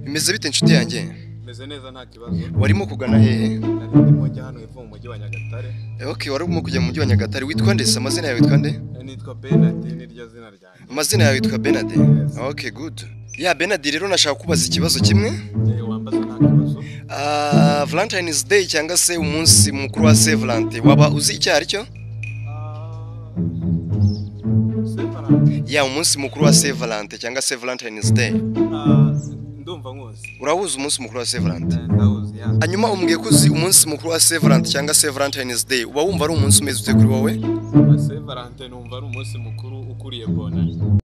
Bimeze bite inshuti yanjye? Meze neza nta kibazo. Warimo kugana hehe? Ndimo njya hano hepfo mu mujyi wa Nyagatare. Okay, warimo kujya mu mujyi wa Nyagatare. Witwa nde? Amazina yawe witwa nde? Nitwa Benadi niryo zina ryanjye. Amazina yawe witwa Benadi? Okay, good. Ya Benadi rero nashaka kubaza ikibazo kimwe. Wambaza nta kibazo. Valentine's Day cyangwa se umunsi mukuru wa Saint Valentin. Waba uzi icyo ari cyo? Ya umunsi mukuru wa Saint Valentin cyangwa se Valentine's Day. Ndumva nkuzi. Urahuza umunsi mukuru wa Saint Valentin? Ndahuzi ya. Hanyuma umbwiye ko uzi umunsi mukuru wa Saint Valentin cyangwa se Valentine's Day. Uba wumva ari umunsi umeze ute kuri wowe? Saint Valentin numva ari umunsi mukuru ukuriye bonani.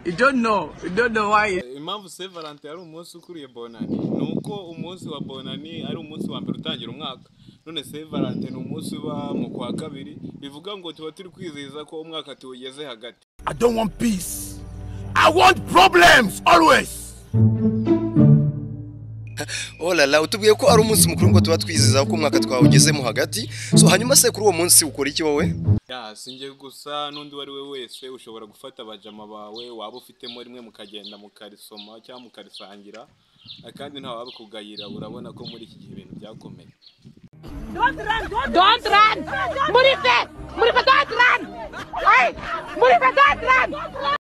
You don't know why. Impamvu Saint Valentin ari umunsi ukuriye bonani nuko umunsi wa bonani ari umunsi wa mbere utangira umwaka. None Saint Valentin ni umunsi uba mu kwa kabiri, bivuga ngo tuba turi kwizihiza ko umwaka tuwugeze hagati. I don't want peace. I want problems always. Oh la la, utubwiye ko ari umunsi mukuru ngo tuba twizihiza ko umwaka twawugezemo hagati. So hanyuma se kuri uwo munsi ukora iki wowe? Ya singe gusa n'undi wari we wese ushobora gufata abajama bawe waba ufitemo rimwe mukagenda mukarisoma cyangwa mukarisangira, kandi nta wabikugayira. Urabona ko muri iki gihe ibintu byakomeye. Don't run! Murife, don't run! Hey! Murife, don't run!